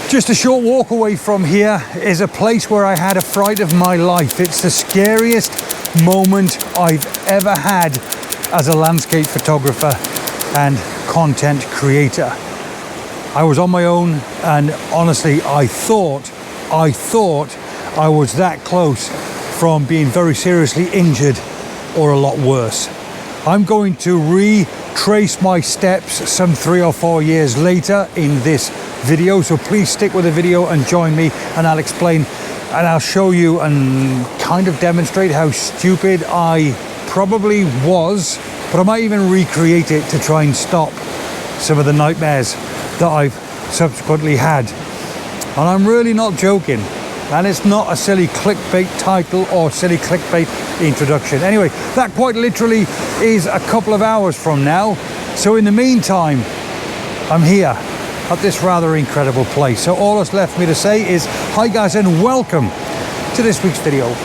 Just a short walk away from here is a place where I had a fright of my life. It's the scariest moment I've ever had as a landscape photographer and content creator. I was on my own, and honestly, I thought I was that close from being very seriously injured or a lot worse. I'm going to retrace my steps some 3 or 4 years later in this video, so please stick with the video and join me, and I'll explain and I'll show you and kind of demonstrate how stupid I probably was, but I might even recreate it to try and stop some of the nightmares that I've subsequently had. And I'm really not joking, and it's not a silly clickbait title or silly clickbait introduction. Anyway, that quite literally is a couple of hours from now, so in the meantime I'm here at this rather incredible place. So all that's left for me to say is hi guys, and welcome to this week's video.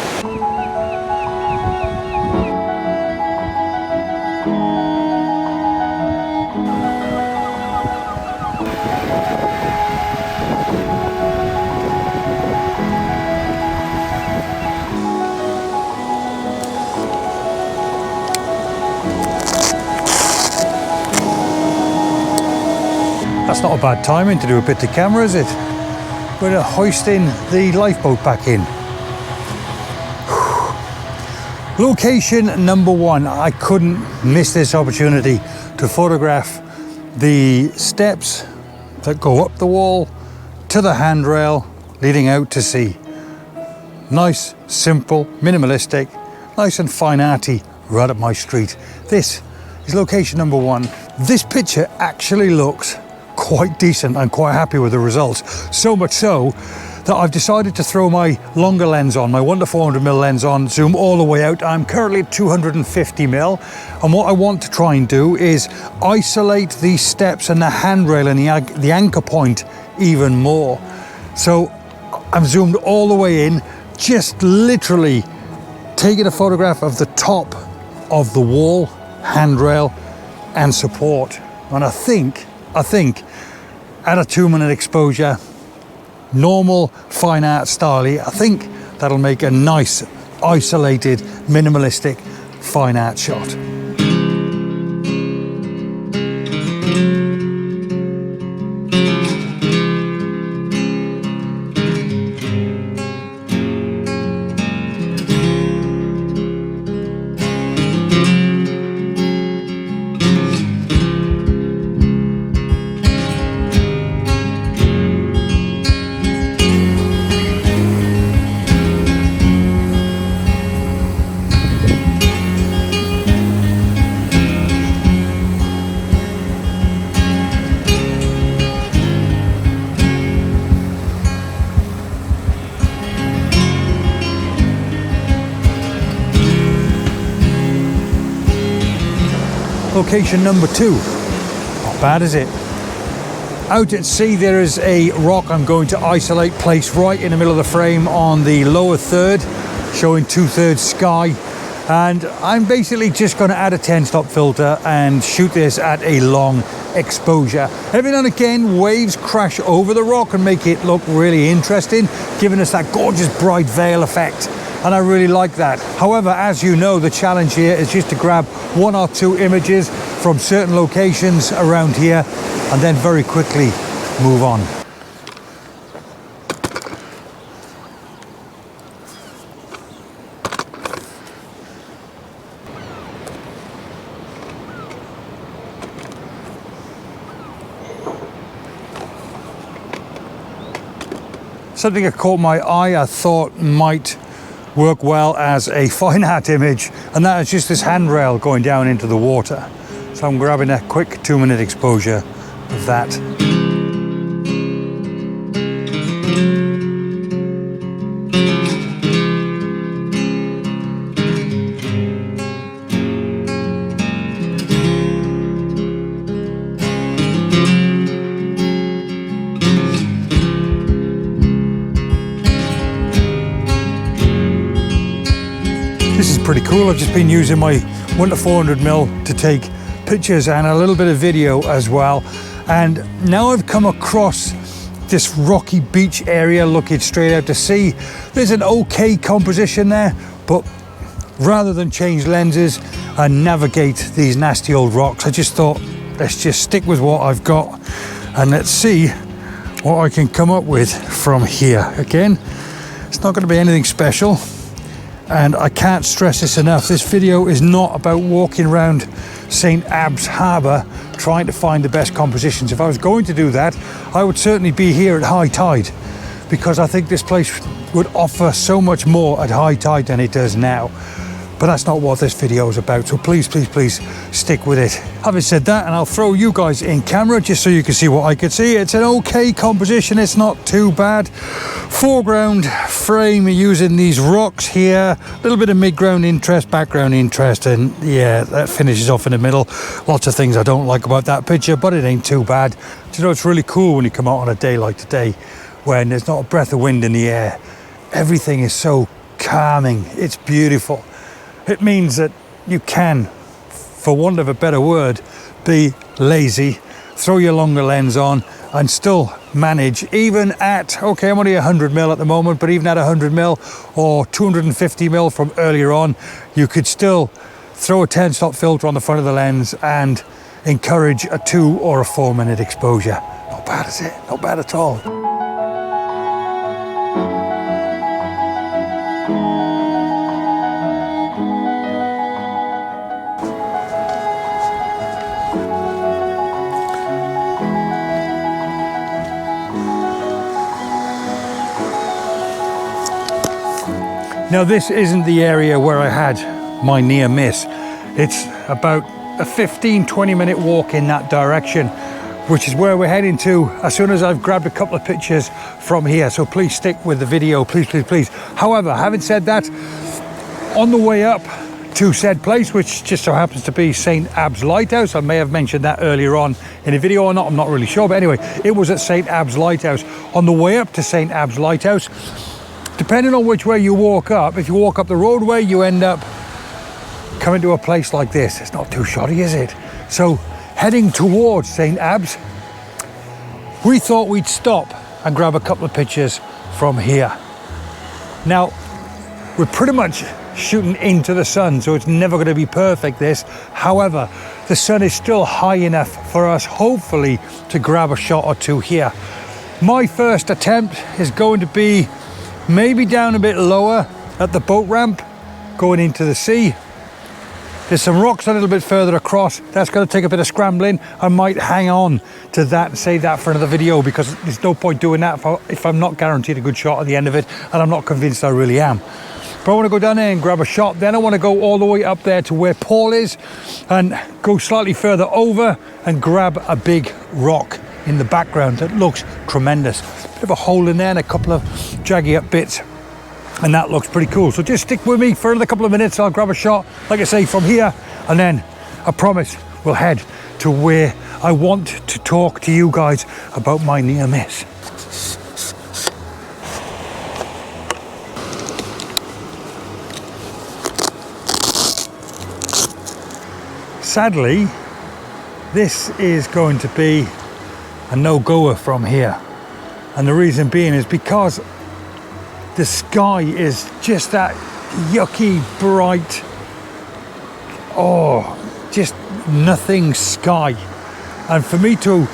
That's not a bad timing to do a bit to camera, is it? We're hoisting the lifeboat back in. Location number one. I couldn't miss this opportunity to photograph the steps that go up the wall to the handrail leading out to sea. Nice, simple, minimalistic, nice and fine arty right up my street. This is location number one. This picture actually looks quite decent. I'm quite happy with the results. So much so that I've decided to throw my longer lens on, my 1-400mm lens on, zoom all the way out. I'm currently at 250mm, and what I want to try and do is isolate these steps and the handrail and the anchor point even more. So I'm zoomed all the way in, just literally taking a photograph of the top of the wall, handrail and support. And I think at a 2-minute exposure, normal fine art style, I think that'll make a nice, isolated, minimalistic fine art shot. Location number two. Not bad, is it? Out at sea there is a rock I'm going to isolate, place right in the middle of the frame on the lower third, showing 2/3 sky. And I'm basically just going to add a 10-stop filter and shoot this at a long exposure. Every now and again waves crash over the rock and make it look really interesting, giving us that gorgeous bright veil effect. And I really like that. However, as you know, the challenge here is just to grab 1 or 2 images from certain locations around here and then very quickly move on. Something that caught my eye, I thought might work well as a fine art image, and that is just this handrail going down into the water. So I'm grabbing a quick 2-minute exposure of that. This is pretty cool. I've just been using my 1-400mm to take pictures and a little bit of video as well. And now I've come across this rocky beach area looking straight out to sea. There's an okay composition there, but rather than change lenses and navigate these nasty old rocks, I just thought, let's just stick with what I've got and let's see what I can come up with from here. Again, it's not going to be anything special, and I can't stress this enough. This video is not about walking around St Abbs Harbour trying to find the best compositions. If I was going to do that, I would certainly be here at high tide, because I think this place would offer so much more at high tide than it does now. But that's not what this video is about, so please, please, please stick with it. Having said that, and I'll throw you guys in camera just so you can see what I can see. It's an okay composition, it's not too bad. Foreground frame using these rocks here, a little bit of mid-ground interest, background interest, and yeah, that finishes off in the middle. Lots of things I don't like about that picture, but it ain't too bad. Do you know, it's really cool when you come out on a day like today, when there's not a breath of wind in the air. Everything is so calming, it's beautiful. It means that you can, for want of a better word, be lazy, throw your longer lens on and still manage, even at, okay, I'm only 100mm at the moment, but even at 100mm or 250mm from earlier on, you could still throw a 10-stop filter on the front of the lens and encourage a 2 or a 4 minute exposure. Not bad, is it? Not bad at all. Now, this isn't the area where I had my near miss. It's about a 15-20 minute walk in that direction, which is where we're heading to as soon as I've grabbed a couple of pictures from here. So please stick with the video, please, please, please. However, having said that, on the way up to said place, which just so happens to be St Abbs Lighthouse, I may have mentioned that earlier on in a video or not, I'm not really sure, but anyway, it was at St Abbs Lighthouse. On the way up to St Abbs Lighthouse, depending on which way you walk up, if you walk up the roadway, you end up coming to a place like this. It's not too shoddy, is it? So heading towards St Abbs, we thought we'd stop and grab a couple of pictures from here. Now, we're pretty much shooting into the sun, so it's never going to be perfect, this. However, the sun is still high enough for us, hopefully, to grab a shot or two here. My first attempt is going to be maybe down a bit lower at the boat ramp going into the sea. There's some rocks a little bit further across. That's going to take a bit of scrambling. I might hang on to that and save that for another video, because there's no point doing that if I'm not guaranteed a good shot at the end of it, and I'm not convinced I really am. But I want to go down there and grab a shot. Then I want to go all the way up there to where Paul is and go slightly further over and grab a big rock in the background that looks tremendous. Bit of a hole in there and a couple of jaggy up bits, and that looks pretty cool. So just stick with me for another couple of minutes. I'll grab a shot, like I say, from here, and then I promise we'll head to where I want to talk to you guys about my near miss. Sadly, this is going to be a no-goer from here, and the reason being is because the sky is just that yucky bright, just nothing sky. And for me to,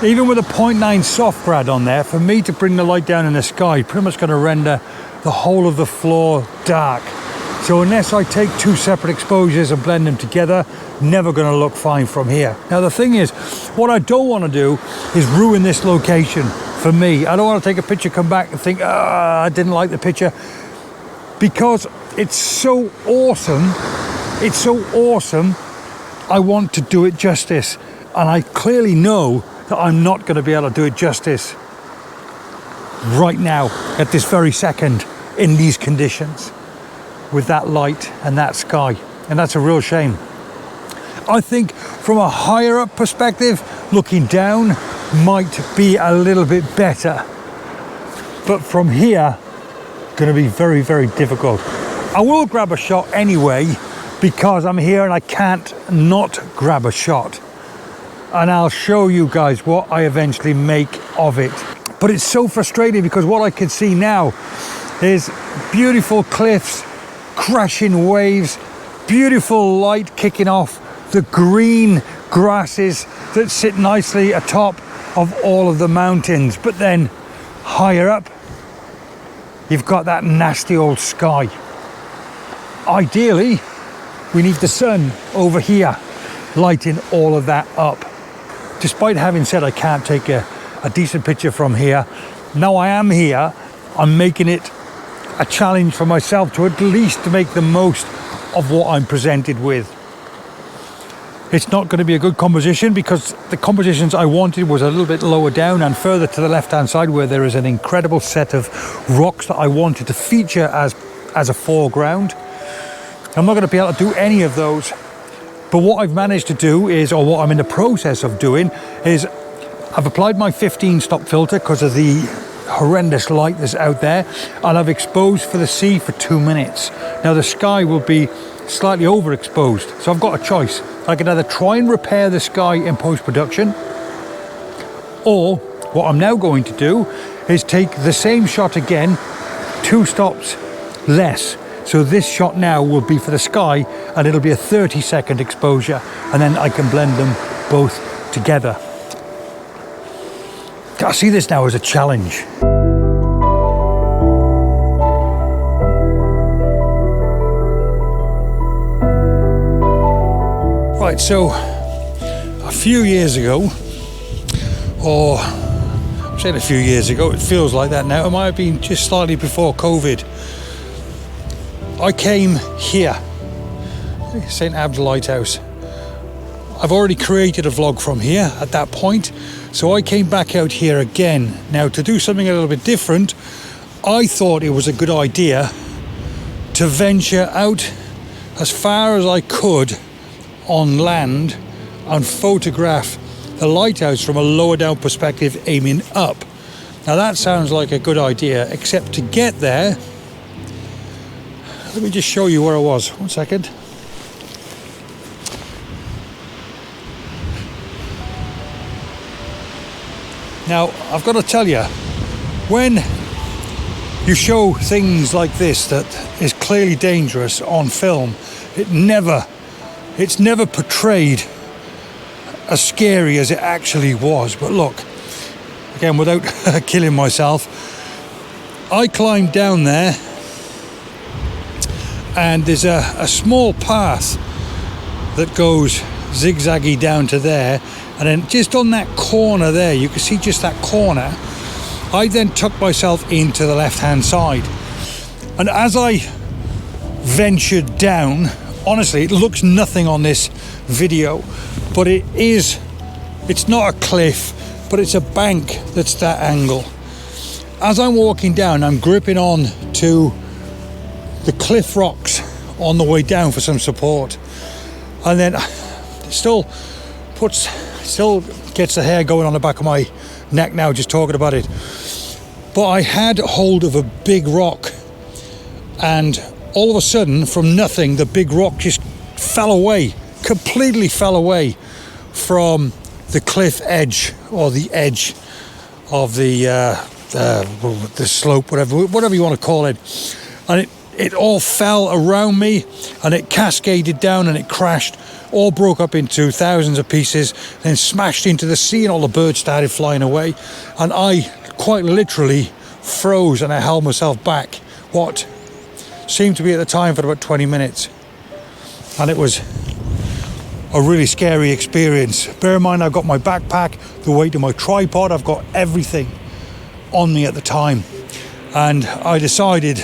even with a 0.9 soft grad on there, for me to bring the light down in the sky, pretty much going to render the whole of the floor dark. So unless I take two separate exposures and blend them together, never going to look fine from here. Now the thing is, what I don't want to do is ruin this location for me. I don't want to take a picture, come back and think, I didn't like the picture, because it's so awesome. It's so awesome. I want to do it justice. And I clearly know that I'm not going to be able to do it justice right now, at this very second, in these conditions, with that light and that sky. And that's a real shame. I think from a higher up perspective, looking down might be a little bit better. But from here, going to be very, very difficult. I will grab a shot anyway, because I'm here and I can't not grab a shot. And I'll show you guys what I eventually make of it. But it's so frustrating because what I can see now is beautiful cliffs, crashing waves, beautiful light kicking off, the green grasses that sit nicely atop of all of the mountains. But then higher up, you've got that nasty old sky. Ideally, we need the sun over here lighting all of that up. Despite having said I can't take a decent picture from here, now I am here, I'm making it a challenge for myself to at least make the most of what I'm presented with. It's not going to be a good composition because the compositions I wanted was a little bit lower down and further to the left hand side, where there is an incredible set of rocks that I wanted to feature as a foreground. I'm not going to be able to do any of those, but what I've managed to do is, or what I'm in the process of doing, is I've applied my 15 stop filter because of the horrendous light that's out there, and I've exposed for the sea for 2 minutes. Now the sky will be slightly overexposed, so I've got a choice. I can either try and repair the sky in post-production, or what I'm now going to do is take the same shot again, 2 stops less. So this shot now will be for the sky, and it'll be a 30-second exposure, and then I can blend them both together. I see this now as a challenge. Right, so a few years ago, or I'm saying a few years ago, it feels like that now, it might have been just slightly before COVID, I came here, St Abbs Lighthouse. I've already created a vlog from here at that point, so I came back out here again. Now, to do something a little bit different, I thought it was a good idea to venture out as far as I could on land and photograph the lighthouse from a lower down perspective, aiming up. Now that sounds like a good idea, except to get there, let me just show you where I was. 1 second. Now, I've got to tell you, when you show things like this that is clearly dangerous on film, it's never portrayed as scary as it actually was. But look, again, without killing myself, I climbed down there, and there's a small path that goes zigzaggy down to there, and then just on that corner there, you can see just that corner, I then tucked myself into the left hand side, and as I ventured down, honestly, it looks nothing on this video, but it's not a cliff, but it's a bank that's that angle. As I'm walking down, I'm gripping on to the cliff rocks on the way down for some support, and then it still gets the hair going on the back of my neck now just talking about it. But I had hold of a big rock, and all of a sudden, from nothing, the big rock just fell away, completely fell away from the cliff edge, or the edge of the slope, whatever you want to call it, and it all fell around me, and it cascaded down, and it crashed, all broke up into thousands of pieces, then smashed into the sea, and all the birds started flying away, and I quite literally froze, and I held myself back what seemed to be at the time for about 20 minutes, and it was a really scary experience. Bear in mind, I've got my backpack, the weight of my tripod, I've got everything on me at the time, and I decided,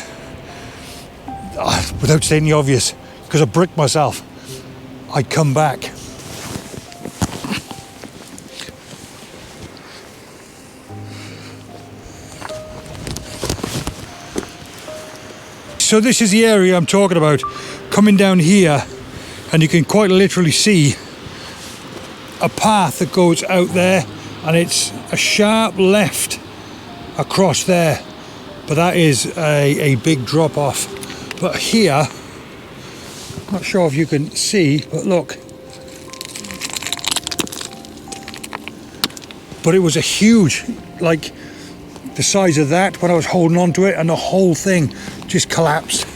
without stating the obvious, because I bricked myself, I'd come back. So this is the area I'm talking about, coming down here, and you can quite literally see a path that goes out there, and it's a sharp left across there, but that is a big drop off. But here, not sure if you can see, but look, but it was a huge, like, the size of that when I was holding on to it, and the whole thing just collapsed.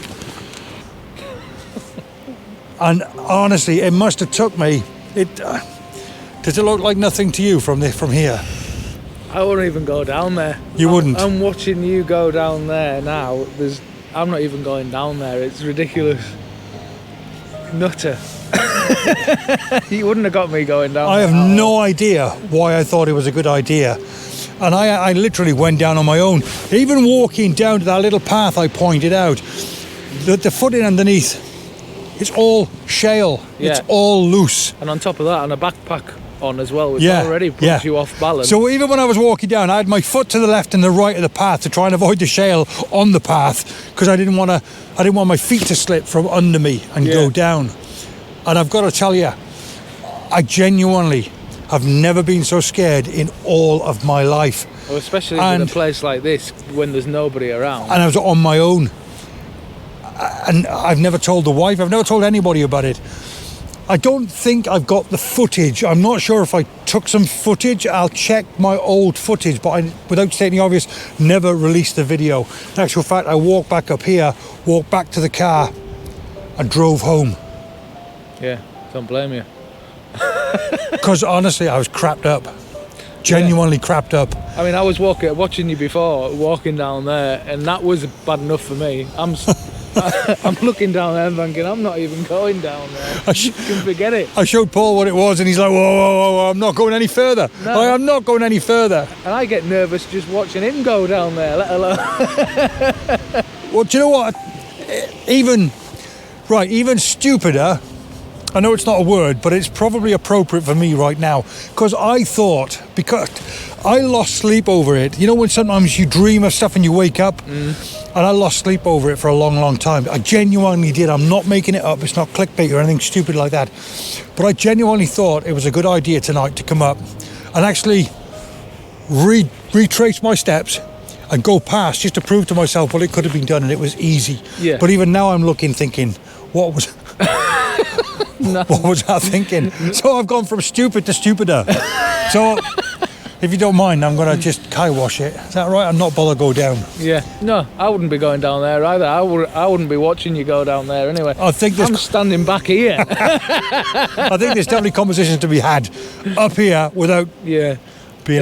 And honestly, it must have took me. Does it look like nothing to you from here? I wouldn't even go down there. You wouldn't? I'm watching you go down there now. I'm not even going down there. It's ridiculous. Nutter. You wouldn't have got me going down I there. have no idea why I thought it was a good idea. And I literally went down on my own. Even walking down to that little path I pointed out, the footing underneath, it's all shale. Yeah. It's all loose. And on top of that, and a backpack on as well, which already puts you off balance. So even when I was walking down, I had my foot to the left and the right of the path to try and avoid the shale on the path, because I didn't want my feet to slip from under me and go down. And I've got to tell you, I genuinely have never been so scared in all of my life. Well, especially in a place like this when there's nobody around. And I was on my own. And I've never told the wife, I've never told anybody about it. I don't think I've got the footage. I'm not sure if I took some footage. I'll check my old footage, but without stating the obvious, never released the video. In actual fact, I walked back up here, walked back to the car, and drove home. Yeah, don't blame you. Because honestly, I was crapped up. Genuinely crapped up. I mean, I was watching you before, walking down there, and that was bad enough for me. I'm looking down there and thinking, I'm not even going down there. You can forget it. I showed Paul what it was, and he's like, whoa, I'm not going any further. No. I am not going any further. And I get nervous just watching him go down there, let alone... Well, do you know what? Even stupider, I know it's not a word, but it's probably appropriate for me right now, because I lost sleep over it. You know when sometimes you dream of stuff and you wake up? And I lost sleep over it for a long, long time. I genuinely did. I'm not making it up. It's not clickbait or anything stupid like that. But I genuinely thought it was a good idea tonight to come up and actually retrace my steps and go past, just to prove to myself, well, it could have been done and it was easy. Yeah. But even now I'm thinking, what was I thinking? So I've gone from stupid to stupider. So if you don't mind, I'm going to just wash it. Is that right? I'm not bothered go down. Yeah. No, I wouldn't be going down there either. I wouldn't be watching you go down there anyway. I'm standing back here. I think there's definitely conversations to be had up here without being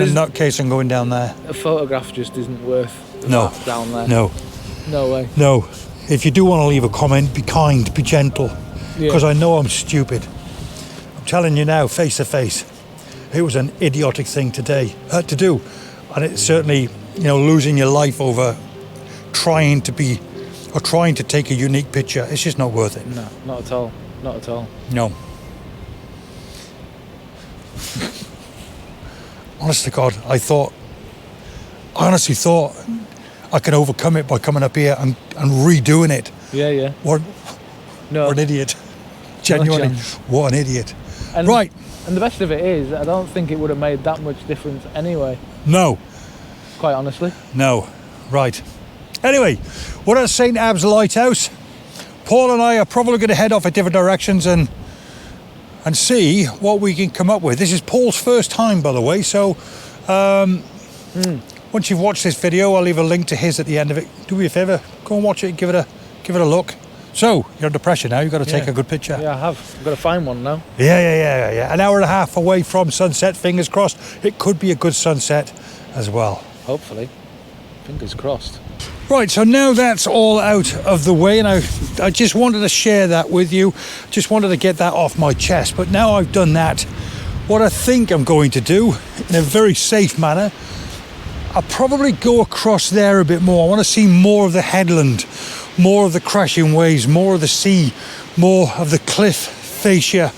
a nutcase and going down there. A photograph just isn't worth down there. No way. No. If you do want to leave a comment, be kind, be gentle, because I know I'm stupid. I'm telling you now, face to face, it was an idiotic thing to do, and it's certainly, losing your life over trying to take a unique picture. It's just not worth it. No, not at all. Not at all. No. Honest to God, I honestly thought I could overcome it by coming up here and redoing it. Yeah. What an idiot. Genuinely, what an idiot. Right. And the best of it is, I don't think it would have made that much difference anyway. No. Quite honestly. No. Right. Anyway, we're at St Abbs Lighthouse. Paul and I are probably going to head off in different directions and see what we can come up with. This is Paul's first time, by the way, so once you've watched this video, I'll leave a link to his at the end of it. Do me a favour, go and watch it, give it a look. So, you're under pressure now, you've got to take a good picture. Yeah, I have. I've got to find one now. Yeah. An hour and a half away from sunset, fingers crossed. It could be a good sunset as well. Hopefully. Fingers crossed. Right, so now that's all out of the way, and I just wanted to share that with you. Just wanted to get that off my chest. But now I've done that, what I think I'm going to do, in a very safe manner, I'll probably go across there a bit more. I want to see more of the headland, more of the crashing waves, more of the sea, more of the cliff fascia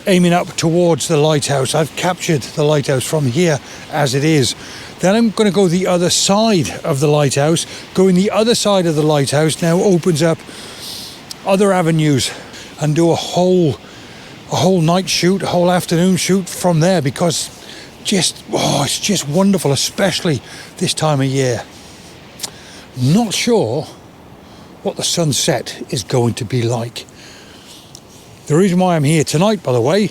aiming up towards the lighthouse. I've captured the lighthouse from here as it is. Then I'm going to go the other side of the lighthouse. Going the other side of the lighthouse now opens up other avenues and do a whole night shoot, a whole afternoon shoot from there, because it's just wonderful, especially this time of year. Not sure what the sunset is going to be like. The reason why I'm here tonight, by the way,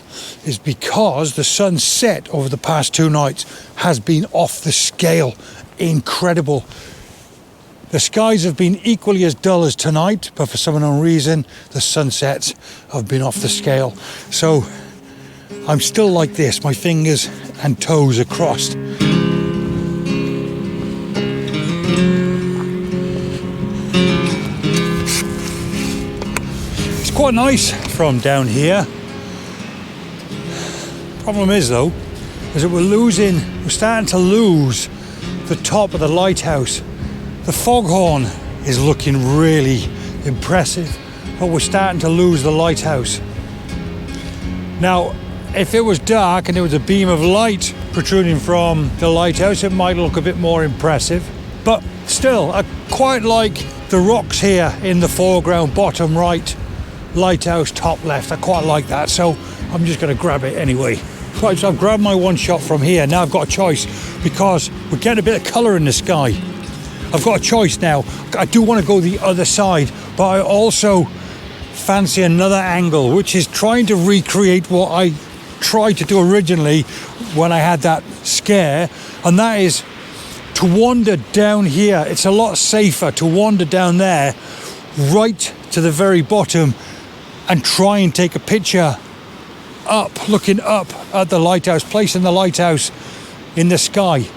is because the sunset over the past 2 nights has been off the scale. incredible. The skies have been equally as dull as tonight, but for some unknown reason, the sunsets have been off the scale. So I'm still like this, my fingers and toes are crossed. It's quite nice from down here. Problem is though, is that we're starting to lose the top of the lighthouse. The foghorn is looking really impressive, but we're starting to lose the lighthouse. Now, if it was dark and there was a beam of light protruding from the lighthouse, it might look a bit more impressive. But still, I quite like the rocks here in the foreground, bottom right, lighthouse, top left. I quite like that, so I'm just going to grab it anyway. Right, so I've grabbed my one shot from here. Now I've got a choice because we're getting a bit of colour in the sky. I've got a choice now. I do want to go the other side, but I also fancy another angle, which is trying to recreate what I tried to do originally when I had that scare, and that is to wander down here. It's a lot safer to wander down there right to the very bottom and try and take a picture up, looking up at the lighthouse, placing the lighthouse in the sky.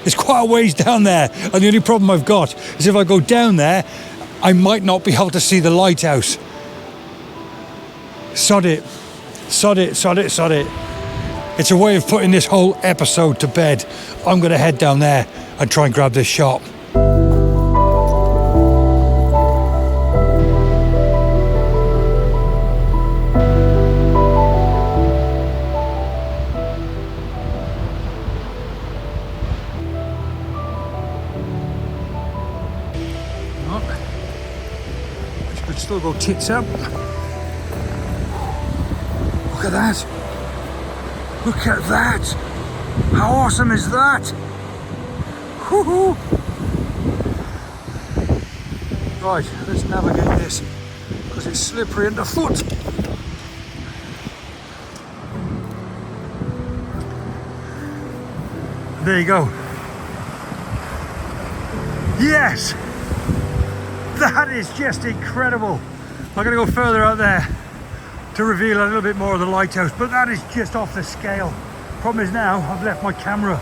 It's quite a ways down there, and the only problem I've got is if I go down there, I might not be able to see the lighthouse. Sod it. Sod it, sod it, sod it. It's a way of putting this whole episode to bed. I'm going to head down there and try and grab this shot. Could still go tits up. Look at that. Look at that. How awesome is that? Woohoo! Right, let's navigate this because it's slippery underfoot. There you go. Yes! That is just incredible. I'm going to go further out there to reveal a little bit more of the lighthouse, but that is just off the scale. Problem is now I've left my camera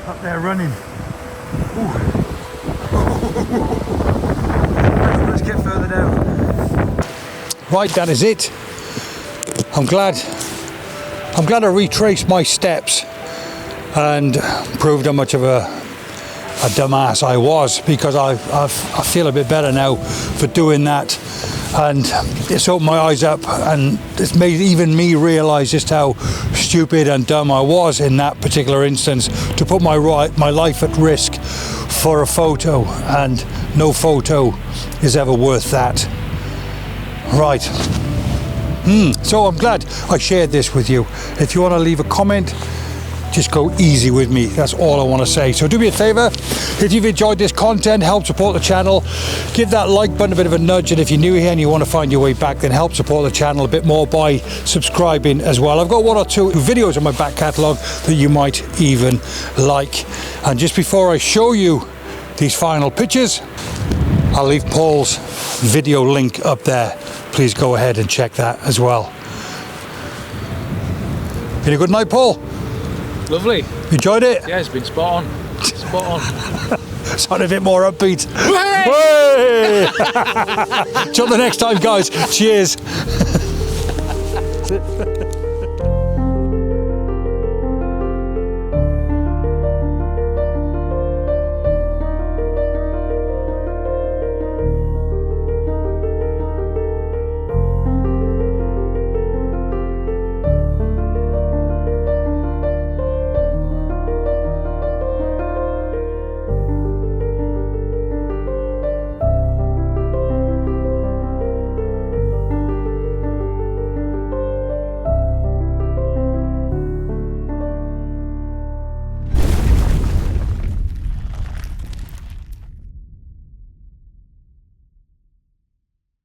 up there running. Let's get further down. Right, that is it. I'm glad I retraced my steps and proved how much of a dumbass I was, because I feel a bit better now for doing that, and it's opened my eyes up, and it's made even me realise just how stupid and dumb I was in that particular instance to put my life at risk for a photo, and no photo is ever worth that. Right. So I'm glad I shared this with you. If you want to leave a comment, just go easy with me. That's all I want to say. So do me a favor, if you've enjoyed this content, help support the channel, give that like button a bit of a nudge, and if you're new here and you want to find your way back, then help support the channel a bit more by subscribing as well. I've got one or two videos on my back catalogue that you might even like. And just before I show you these final pictures, I'll leave Paul's video link up there. Please go ahead and check that as well. Been a good night, Paul? Lovely. Enjoyed it? Yeah, it's been spot on. Spot on. Sound a bit more upbeat. Hey! Till the next time, guys. Cheers.